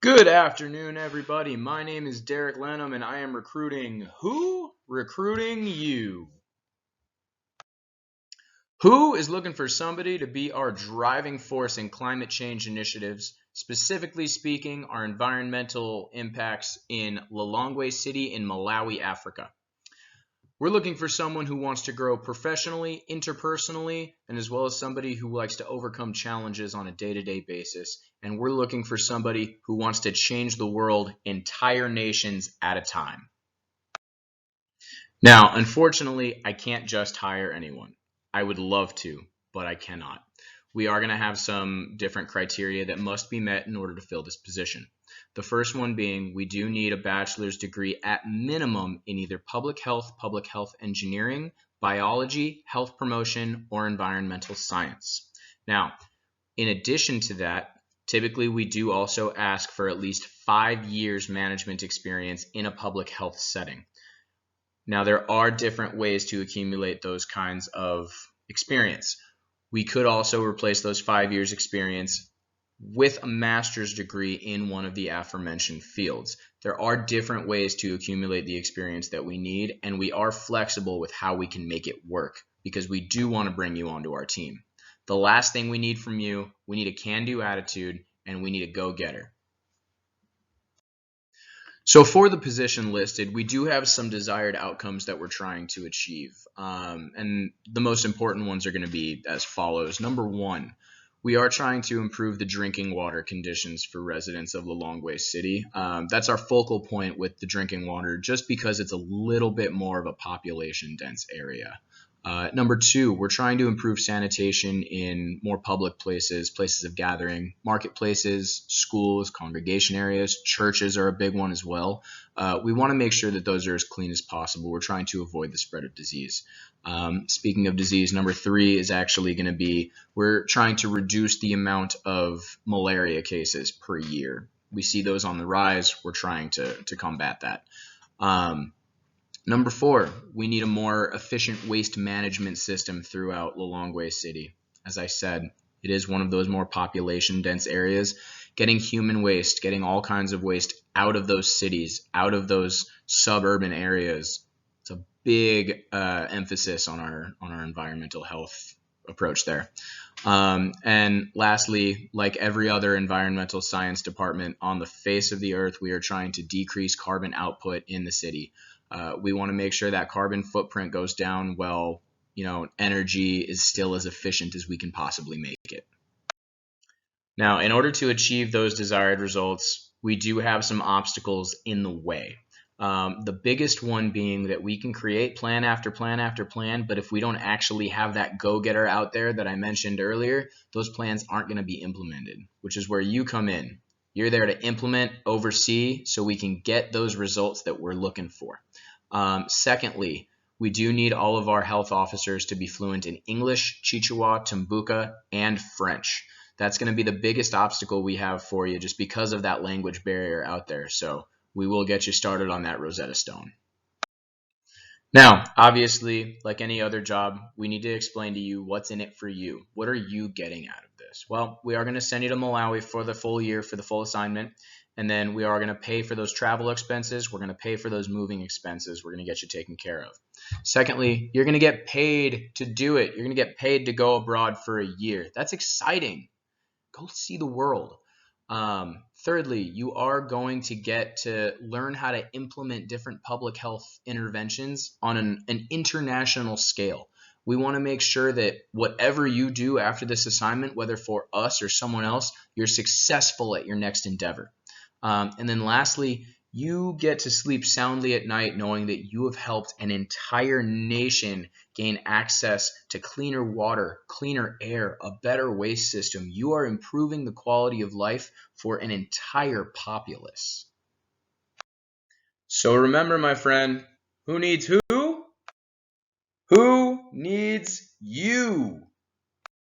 Good afternoon, everybody. My name is Derek Lanham, and I am recruiting who? Recruiting you. Who is looking for somebody to be our driving force in climate change initiatives, specifically speaking, our environmental impacts in Lilongwe City in Malawi, Africa? We're looking for someone who wants to grow professionally, interpersonally, and as well as somebody who likes to overcome challenges on a day-to-day basis. And we're looking for somebody who wants to change the world entire nations at a time. Now, unfortunately, I can't just hire anyone. I would love to, but I cannot. We are going to have some different criteria that must be met in order to fill this position. The first one being we do need a bachelor's degree at minimum in either public health engineering, biology, health promotion, or environmental science. Now, in addition to that, typically we do also ask for at least 5 years management experience in a public health setting. Now, there are different ways to accumulate those kinds of experience. We could also replace those 5 years experience with a master's degree in one of the aforementioned fields. There are different ways to accumulate the experience that we need, and we are flexible with how we can make it work because we do want to bring you onto our team. The last thing we need from you, we need a can-do attitude, and we need a go-getter. So for the position listed, we do have some desired outcomes that we're trying to achieve. And the most important ones are going to be as follows. Number one, we are trying to improve the drinking water conditions for residents of Lilongwe City. That's our focal point with the drinking water, just because it's a little bit more of a population-dense area. Number two, we're trying to improve sanitation in more public places, places of gathering, marketplaces, schools, congregation areas. Churches are a big one as well. We want to make sure that those are as clean as possible. We're trying to avoid the spread of disease. Speaking of disease, number three is actually going to be we're trying to reduce the amount of malaria cases per year. We see those on the rise. We're trying to combat that. Number four, we need a more efficient waste management system throughout Lilongwe City. As I said, it is one of those more population-dense areas. Getting human waste, getting all kinds of waste out of those cities, out of those suburban areas, it's a big emphasis on our environmental health approach there. And lastly, like every other environmental science department on the face of the earth, we are trying to decrease carbon output in the city. We want to make sure that carbon footprint goes down while, energy is still as efficient as we can possibly make it. Now, in order to achieve those desired results, we do have some obstacles in the way. The biggest one being that we can create plan after plan after plan, but if we don't actually have that go-getter out there that I mentioned earlier, those plans aren't going to be implemented, which is where you come in. You're there to implement, oversee, so we can get those results that we're looking for. Secondly, we do need all of our health officers to be fluent in English, Chichewa, Tumbuka, and French. That's going to be the biggest obstacle we have for you just because of that language barrier out there. So we will get you started on that Rosetta Stone. Now, obviously, like any other job, we need to explain to you what's in it for you. What are you getting out of this? Well, we are going to send you to Malawi for the full year, for the full assignment, and then we are going to pay for those travel expenses. We're going to pay for those moving expenses. We're going to get you taken care of. Secondly, you're going to get paid to do it. You're going to get paid to go abroad for a year. That's exciting. Go see the world. Thirdly, you are going to get to learn how to implement different public health interventions on an international scale. We want to make sure that whatever you do after this assignment, whether for us or someone else, you're successful at your next endeavor. And then lastly, you get to sleep soundly at night knowing that you have helped an entire nation gain access to cleaner water, cleaner air, a better waste system. You are improving the quality of life for an entire populace. So remember, my friend, who needs who? Who needs you?